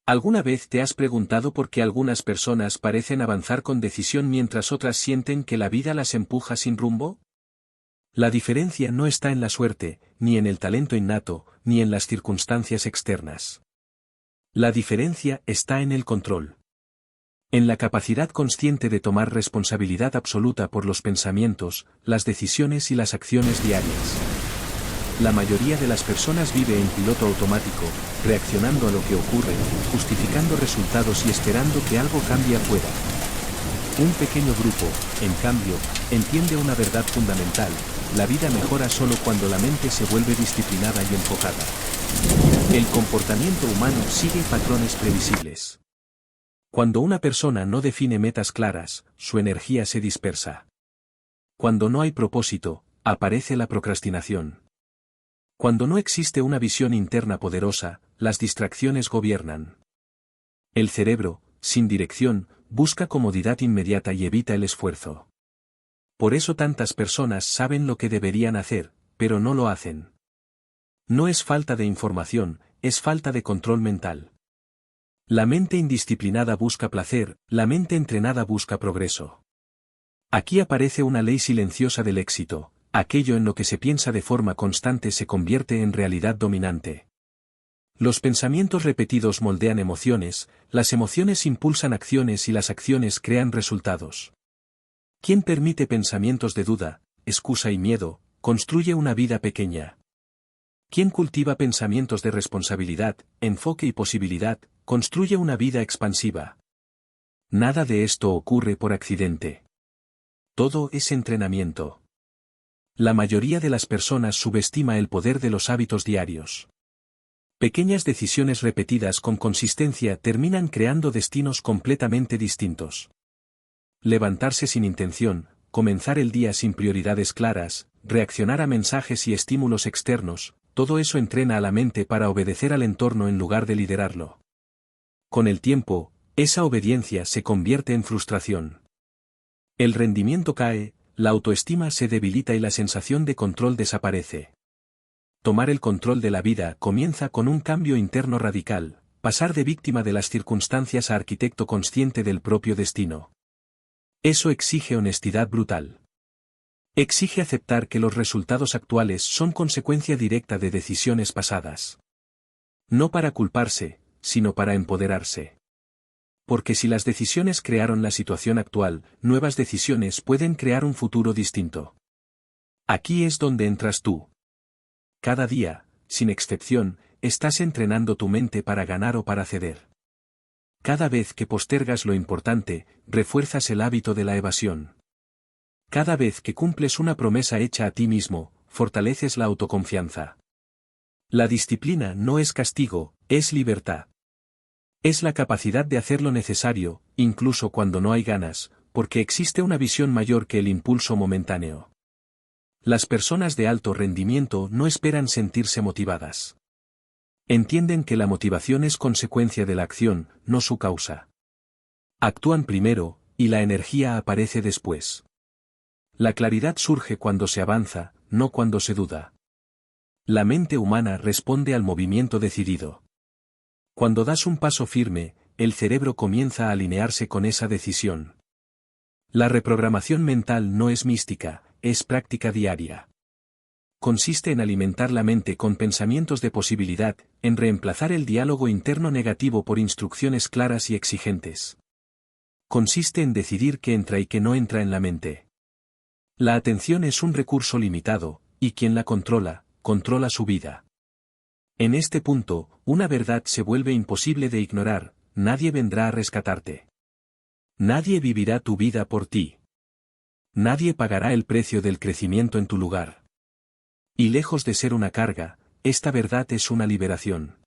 ¿Alguna vez te has preguntado por qué algunas personas parecen avanzar con decisión mientras otras sienten que la vida las empuja sin rumbo? La diferencia no está en la suerte, ni en el talento innato, ni en las circunstancias externas. La diferencia está en el control. En la capacidad consciente de tomar responsabilidad absoluta por los pensamientos, las decisiones y las acciones diarias. La mayoría de las personas vive en piloto automático, reaccionando a lo que ocurre, justificando resultados y esperando que algo cambie afuera. Un pequeño grupo, en cambio, entiende una verdad fundamental: la vida mejora solo cuando la mente se vuelve disciplinada y enfocada. El comportamiento humano sigue patrones previsibles. Cuando una persona no define metas claras, su energía se dispersa. Cuando no hay propósito, aparece la procrastinación. Cuando no existe una visión interna poderosa, las distracciones gobiernan. El cerebro, sin dirección, busca comodidad inmediata y evita el esfuerzo. Por eso tantas personas saben lo que deberían hacer, pero no lo hacen. No es falta de información, es falta de control mental. La mente indisciplinada busca placer, la mente entrenada busca progreso. Aquí aparece una ley silenciosa del éxito: aquello en lo que se piensa de forma constante se convierte en realidad dominante. Los pensamientos repetidos moldean emociones, las emociones impulsan acciones y las acciones crean resultados. Quien permite pensamientos de duda, excusa y miedo, construye una vida pequeña. Quien cultiva pensamientos de responsabilidad, enfoque y posibilidad, construye una vida expansiva. Nada de esto ocurre por accidente. Todo es entrenamiento. La mayoría de las personas subestima el poder de los hábitos diarios. Pequeñas decisiones repetidas con consistencia terminan creando destinos completamente distintos. Levantarse sin intención, comenzar el día sin prioridades claras, reaccionar a mensajes y estímulos externos, todo eso entrena a la mente para obedecer al entorno en lugar de liderarlo. Con el tiempo, esa obediencia se convierte en frustración. El rendimiento cae, la autoestima se debilita y la sensación de control desaparece. Tomar el control de la vida comienza con un cambio interno radical: pasar de víctima de las circunstancias a arquitecto consciente del propio destino. Eso exige honestidad brutal. Exige aceptar que los resultados actuales son consecuencia directa de decisiones pasadas. No para culparse, sino para empoderarse. Porque si las decisiones crearon la situación actual, nuevas decisiones pueden crear un futuro distinto. Aquí es donde entras tú. Cada día, sin excepción, estás entrenando tu mente para ganar o para ceder. Cada vez que postergas lo importante, refuerzas el hábito de la evasión. Cada vez que cumples una promesa hecha a ti mismo, fortaleces la autoconfianza. La disciplina no es castigo, es libertad. Es la capacidad de hacer lo necesario, incluso cuando no hay ganas, porque existe una visión mayor que el impulso momentáneo. Las personas de alto rendimiento no esperan sentirse motivadas. Entienden que la motivación es consecuencia de la acción, no su causa. Actúan primero, y la energía aparece después. La claridad surge cuando se avanza, no cuando se duda. La mente humana responde al movimiento decidido. Cuando das un paso firme, el cerebro comienza a alinearse con esa decisión. La reprogramación mental no es mística, es práctica diaria. Consiste en alimentar la mente con pensamientos de posibilidad, en reemplazar el diálogo interno negativo por instrucciones claras y exigentes. Consiste en decidir qué entra y qué no entra en la mente. La atención es un recurso limitado, y quien la controla, controla su vida. En este punto, una verdad se vuelve imposible de ignorar: nadie vendrá a rescatarte. Nadie vivirá tu vida por ti. Nadie pagará el precio del crecimiento en tu lugar. Y lejos de ser una carga, esta verdad es una liberación.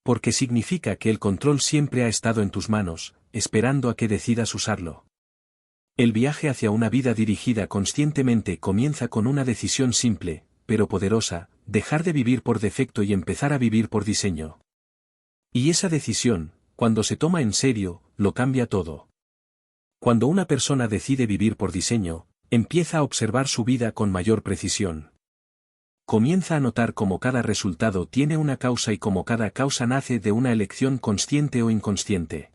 Porque significa que el control siempre ha estado en tus manos, esperando a que decidas usarlo. El viaje hacia una vida dirigida conscientemente comienza con una decisión simple, pero poderosa: dejar de vivir por defecto y empezar a vivir por diseño. Y esa decisión, cuando se toma en serio, lo cambia todo. Cuando una persona decide vivir por diseño, empieza a observar su vida con mayor precisión. Comienza a notar cómo cada resultado tiene una causa y cómo cada causa nace de una elección consciente o inconsciente.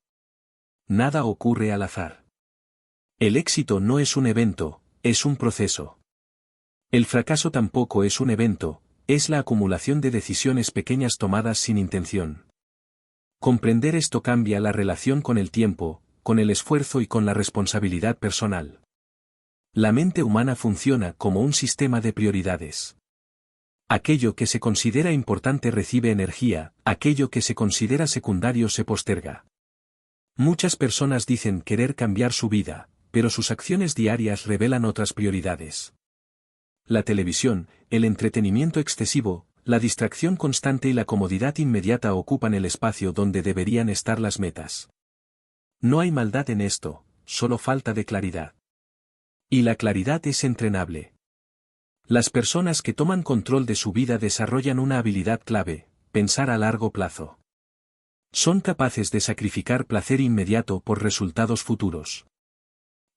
Nada ocurre al azar. El éxito no es un evento, es un proceso. El fracaso tampoco es un evento, es la acumulación de decisiones pequeñas tomadas sin intención. Comprender esto cambia la relación con el tiempo, con el esfuerzo y con la responsabilidad personal. La mente humana funciona como un sistema de prioridades. Aquello que se considera importante recibe energía, aquello que se considera secundario se posterga. Muchas personas dicen querer cambiar su vida, pero sus acciones diarias revelan otras prioridades. La televisión, el entretenimiento excesivo, la distracción constante y la comodidad inmediata ocupan el espacio donde deberían estar las metas. No hay maldad en esto, solo falta de claridad. Y la claridad es entrenable. Las personas que toman control de su vida desarrollan una habilidad clave, pensar a largo plazo. Son capaces de sacrificar placer inmediato por resultados futuros.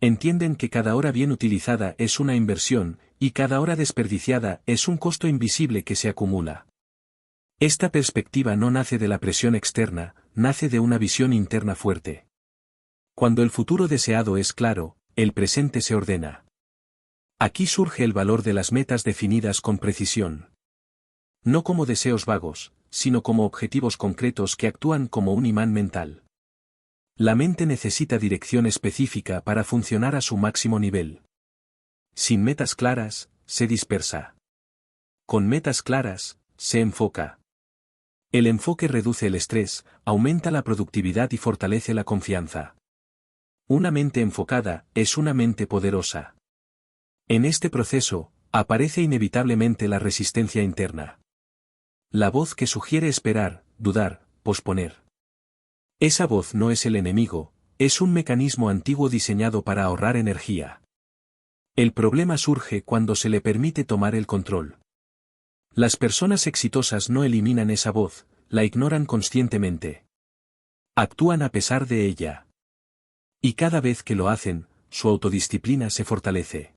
Entienden que cada hora bien utilizada es una inversión, y cada hora desperdiciada es un costo invisible que se acumula. Esta perspectiva no nace de la presión externa, nace de una visión interna fuerte. Cuando el futuro deseado es claro, el presente se ordena. Aquí surge el valor de las metas definidas con precisión. No como deseos vagos, sino como objetivos concretos que actúan como un imán mental. La mente necesita dirección específica para funcionar a su máximo nivel. Sin metas claras, se dispersa. Con metas claras, se enfoca. El enfoque reduce el estrés, aumenta la productividad y fortalece la confianza. Una mente enfocada es una mente poderosa. En este proceso, aparece inevitablemente la resistencia interna. La voz que sugiere esperar, dudar, posponer. Esa voz no es el enemigo, es un mecanismo antiguo diseñado para ahorrar energía. El problema surge cuando se le permite tomar el control. Las personas exitosas no eliminan esa voz, la ignoran conscientemente. Actúan a pesar de ella. Y cada vez que lo hacen, su autodisciplina se fortalece.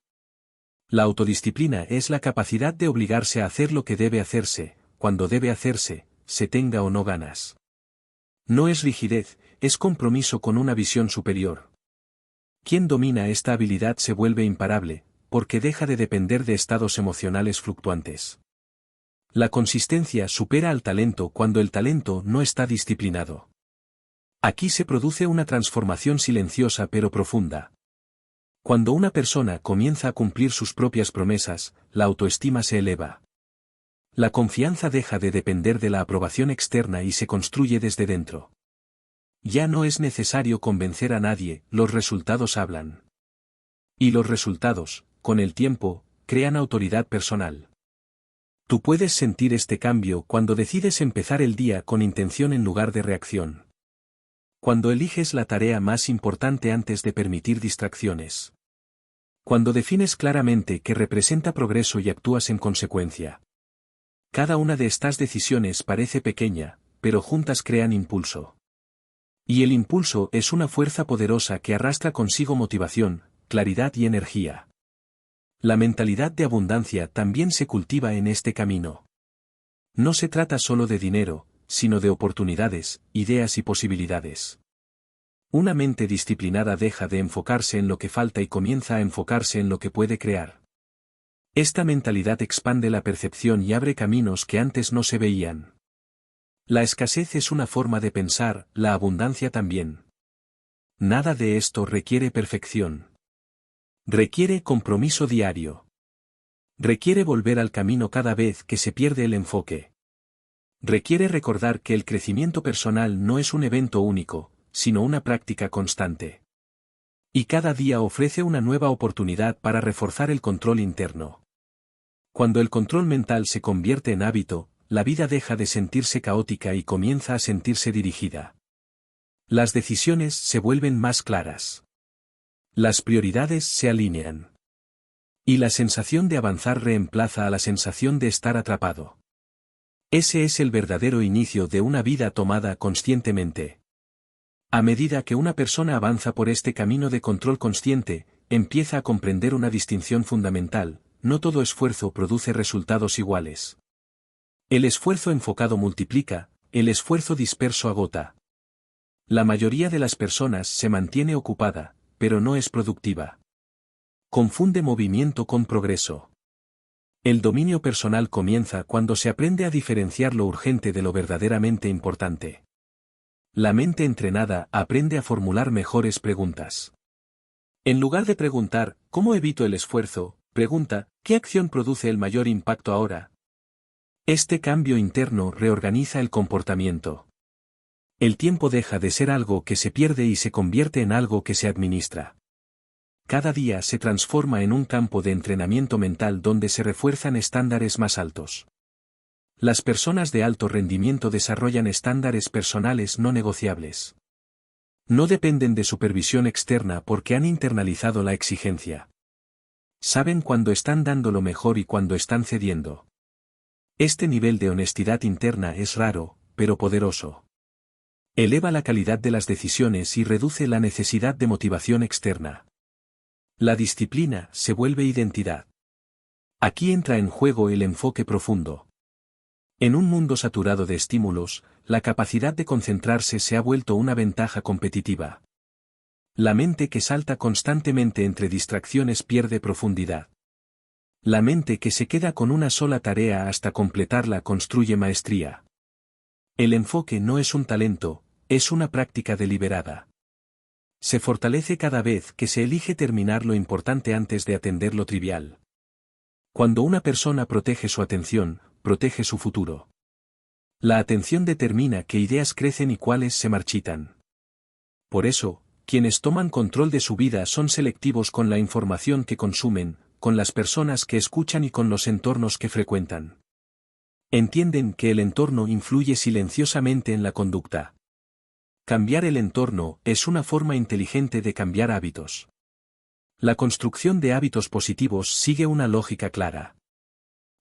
La autodisciplina es la capacidad de obligarse a hacer lo que debe hacerse, cuando debe hacerse, se tenga o no ganas. No es rigidez, es compromiso con una visión superior. Quien domina esta habilidad se vuelve imparable, porque deja de depender de estados emocionales fluctuantes. La consistencia supera al talento cuando el talento no está disciplinado. Aquí se produce una transformación silenciosa pero profunda. Cuando una persona comienza a cumplir sus propias promesas, la autoestima se eleva. La confianza deja de depender de la aprobación externa y se construye desde dentro. Ya no es necesario convencer a nadie, los resultados hablan. Y los resultados, con el tiempo, crean autoridad personal. Tú puedes sentir este cambio cuando decides empezar el día con intención en lugar de reacción. Cuando eliges la tarea más importante antes de permitir distracciones. Cuando defines claramente qué representa progreso y actúas en consecuencia. Cada una de estas decisiones parece pequeña, pero juntas crean impulso. Y el impulso es una fuerza poderosa que arrastra consigo motivación, claridad y energía. La mentalidad de abundancia también se cultiva en este camino. No se trata solo de dinero, sino de oportunidades, ideas y posibilidades. Una mente disciplinada deja de enfocarse en lo que falta y comienza a enfocarse en lo que puede crear. Esta mentalidad expande la percepción y abre caminos que antes no se veían. La escasez es una forma de pensar, la abundancia también. Nada de esto requiere perfección. Requiere compromiso diario. Requiere volver al camino cada vez que se pierde el enfoque. Requiere recordar que el crecimiento personal no es un evento único, sino una práctica constante. Y cada día ofrece una nueva oportunidad para reforzar el control interno. Cuando el control mental se convierte en hábito, la vida deja de sentirse caótica y comienza a sentirse dirigida. Las decisiones se vuelven más claras. Las prioridades se alinean. Y la sensación de avanzar reemplaza a la sensación de estar atrapado. Ese es el verdadero inicio de una vida tomada conscientemente. A medida que una persona avanza por este camino de control consciente, empieza a comprender una distinción fundamental: no todo esfuerzo produce resultados iguales. El esfuerzo enfocado multiplica, el esfuerzo disperso agota. La mayoría de las personas se mantiene ocupada, pero no es productiva. Confunde movimiento con progreso. El dominio personal comienza cuando se aprende a diferenciar lo urgente de lo verdaderamente importante. La mente entrenada aprende a formular mejores preguntas. En lugar de preguntar, ¿cómo evito el esfuerzo?, pregunta, ¿qué acción produce el mayor impacto ahora? Este cambio interno reorganiza el comportamiento. El tiempo deja de ser algo que se pierde y se convierte en algo que se administra. Cada día se transforma en un campo de entrenamiento mental donde se refuerzan estándares más altos. Las personas de alto rendimiento desarrollan estándares personales no negociables. No dependen de supervisión externa porque han internalizado la exigencia. Saben cuándo están dando lo mejor y cuándo están cediendo. Este nivel de honestidad interna es raro, pero poderoso. Eleva la calidad de las decisiones y reduce la necesidad de motivación externa. La disciplina se vuelve identidad. Aquí entra en juego el enfoque profundo. En un mundo saturado de estímulos, la capacidad de concentrarse se ha vuelto una ventaja competitiva. La mente que salta constantemente entre distracciones pierde profundidad. La mente que se queda con una sola tarea hasta completarla construye maestría. El enfoque no es un talento, es una práctica deliberada. Se fortalece cada vez que se elige terminar lo importante antes de atender lo trivial. Cuando una persona protege su atención, protege su futuro. La atención determina qué ideas crecen y cuáles se marchitan. Por eso, quienes toman control de su vida son selectivos con la información que consumen, con las personas que escuchan y con los entornos que frecuentan. Entienden que el entorno influye silenciosamente en la conducta. Cambiar el entorno es una forma inteligente de cambiar hábitos. La construcción de hábitos positivos sigue una lógica clara.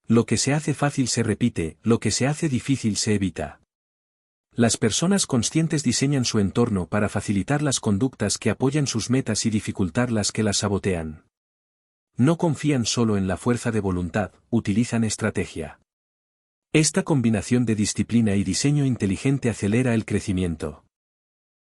Lo que se hace fácil se repite, lo que se hace difícil se evita. Las personas conscientes diseñan su entorno para facilitar las conductas que apoyan sus metas y dificultar las que las sabotean. No confían solo en la fuerza de voluntad, utilizan estrategia. Esta combinación de disciplina y diseño inteligente acelera el crecimiento.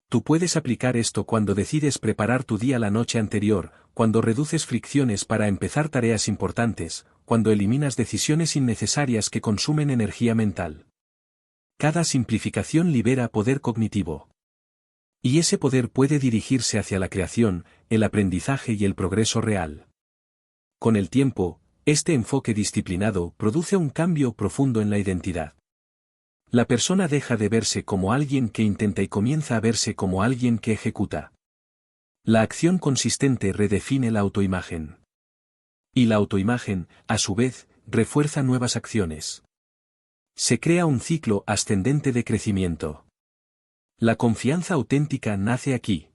Tú puedes aplicar esto cuando decides preparar tu día la noche anterior, cuando reduces fricciones para empezar tareas importantes, cuando eliminas decisiones innecesarias que consumen energía mental. Cada simplificación libera poder cognitivo. Y ese poder puede dirigirse hacia la creación, el aprendizaje y el progreso real. Con el tiempo, este enfoque disciplinado produce un cambio profundo en la identidad. La persona deja de verse como alguien que intenta y comienza a verse como alguien que ejecuta. La acción consistente redefine la autoimagen. Y la autoimagen, a su vez, refuerza nuevas acciones. Se crea un ciclo ascendente de crecimiento. La confianza auténtica nace aquí.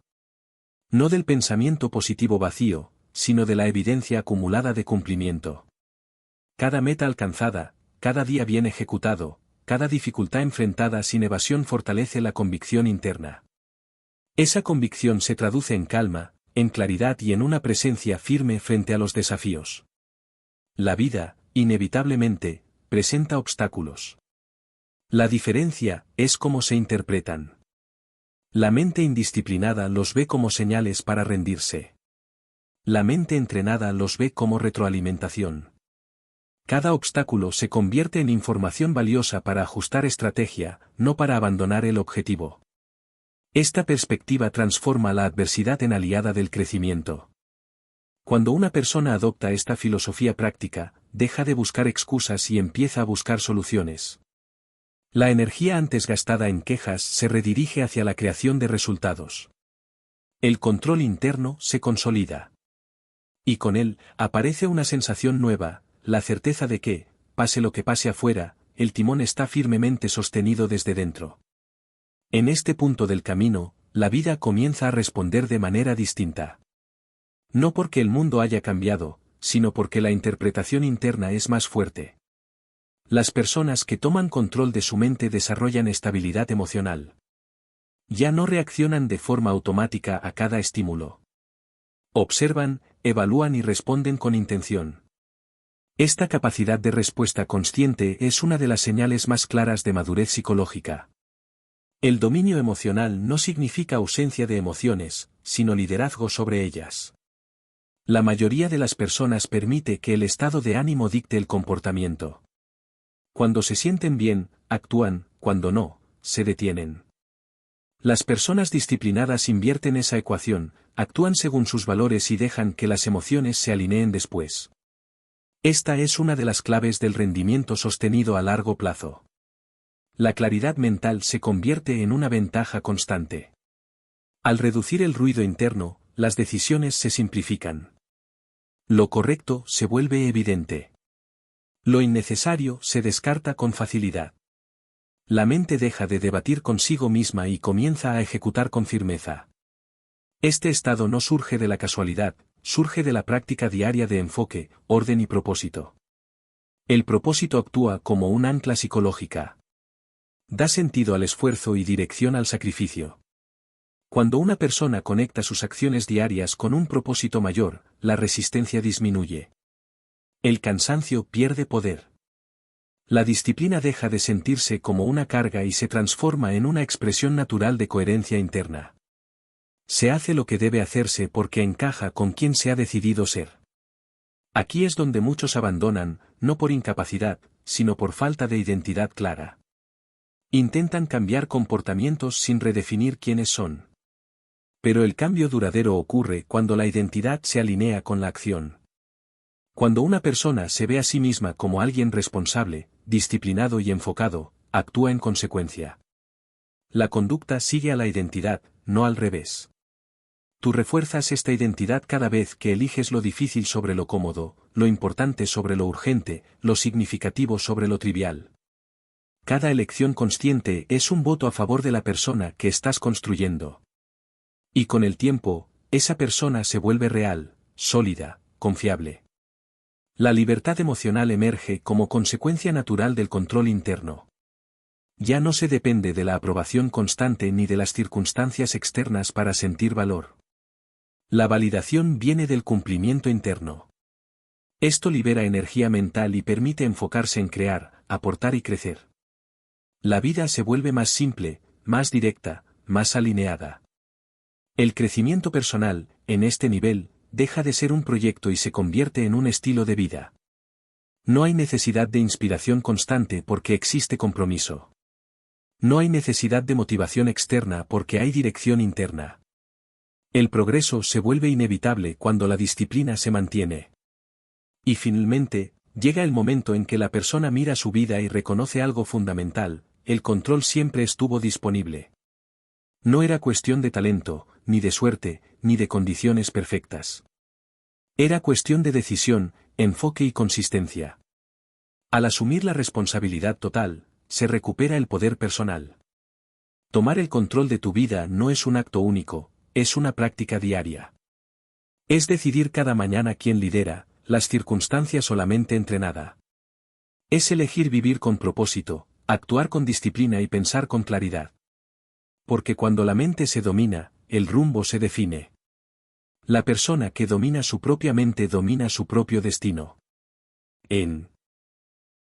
No del pensamiento positivo vacío, sino de la evidencia acumulada de cumplimiento. Cada meta alcanzada, cada día bien ejecutado, cada dificultad enfrentada sin evasión fortalece la convicción interna. Esa convicción se traduce en calma, en claridad y en una presencia firme frente a los desafíos. La vida, inevitablemente, presenta obstáculos. La diferencia es cómo se interpretan. La mente indisciplinada los ve como señales para rendirse. La mente entrenada los ve como retroalimentación. Cada obstáculo se convierte en información valiosa para ajustar estrategia, no para abandonar el objetivo. Esta perspectiva transforma la adversidad en aliada del crecimiento. Cuando una persona adopta esta filosofía práctica, deja de buscar excusas y empieza a buscar soluciones. La energía antes gastada en quejas se redirige hacia la creación de resultados. El control interno se consolida. Y con él, aparece una sensación nueva, la certeza de que, pase lo que pase afuera, el timón está firmemente sostenido desde dentro. En este punto del camino, la vida comienza a responder de manera distinta. No porque el mundo haya cambiado, sino porque la interpretación interna es más fuerte. Las personas que toman control de su mente desarrollan estabilidad emocional. Ya no reaccionan de forma automática a cada estímulo. Observan, evalúan y responden con intención. Esta capacidad de respuesta consciente es una de las señales más claras de madurez psicológica. El dominio emocional no significa ausencia de emociones, sino liderazgo sobre ellas. La mayoría de las personas permite que el estado de ánimo dicte el comportamiento. Cuando se sienten bien, actúan, cuando no, se detienen. Las personas disciplinadas invierten esa ecuación, actúan según sus valores y dejan que las emociones se alineen después. Esta es una de las claves del rendimiento sostenido a largo plazo. La claridad mental se convierte en una ventaja constante. Al reducir el ruido interno, las decisiones se simplifican. Lo correcto se vuelve evidente. Lo innecesario se descarta con facilidad. La mente deja de debatir consigo misma y comienza a ejecutar con firmeza. Este estado no surge de la casualidad, surge de la práctica diaria de enfoque, orden y propósito. El propósito actúa como un ancla psicológica. Da sentido al esfuerzo y dirección al sacrificio. Cuando una persona conecta sus acciones diarias con un propósito mayor, la resistencia disminuye. El cansancio pierde poder. La disciplina deja de sentirse como una carga y se transforma en una expresión natural de coherencia interna. Se hace lo que debe hacerse porque encaja con quien se ha decidido ser. Aquí es donde muchos abandonan, no por incapacidad, sino por falta de identidad clara. Intentan cambiar comportamientos sin redefinir quiénes son. Pero el cambio duradero ocurre cuando la identidad se alinea con la acción. Cuando una persona se ve a sí misma como alguien responsable, disciplinado y enfocado, actúa en consecuencia. La conducta sigue a la identidad, no al revés. Tú refuerzas esta identidad cada vez que eliges lo difícil sobre lo cómodo, lo importante sobre lo urgente, lo significativo sobre lo trivial. Cada elección consciente es un voto a favor de la persona que estás construyendo. Y con el tiempo, esa persona se vuelve real, sólida, confiable. La libertad emocional emerge como consecuencia natural del control interno. Ya no se depende de la aprobación constante ni de las circunstancias externas para sentir valor. La validación viene del cumplimiento interno. Esto libera energía mental y permite enfocarse en crear, aportar y crecer. La vida se vuelve más simple, más directa, más alineada. El crecimiento personal, en este nivel, deja de ser un proyecto y se convierte en un estilo de vida. No hay necesidad de inspiración constante porque existe compromiso. No hay necesidad de motivación externa porque hay dirección interna. El progreso se vuelve inevitable cuando la disciplina se mantiene. Y finalmente, llega el momento en que la persona mira su vida y reconoce algo fundamental: el control siempre estuvo disponible. No era cuestión de talento, ni de suerte, ni de condiciones perfectas. Era cuestión de decisión, enfoque y consistencia. Al asumir la responsabilidad total, se recupera el poder personal. Tomar el control de tu vida no es un acto único, es una práctica diaria. Es decidir cada mañana quién lidera, las circunstancias o la mente entrenada. Es elegir vivir con propósito, actuar con disciplina y pensar con claridad. Porque cuando la mente se domina, el rumbo se define. La persona que domina su propia mente domina su propio destino. En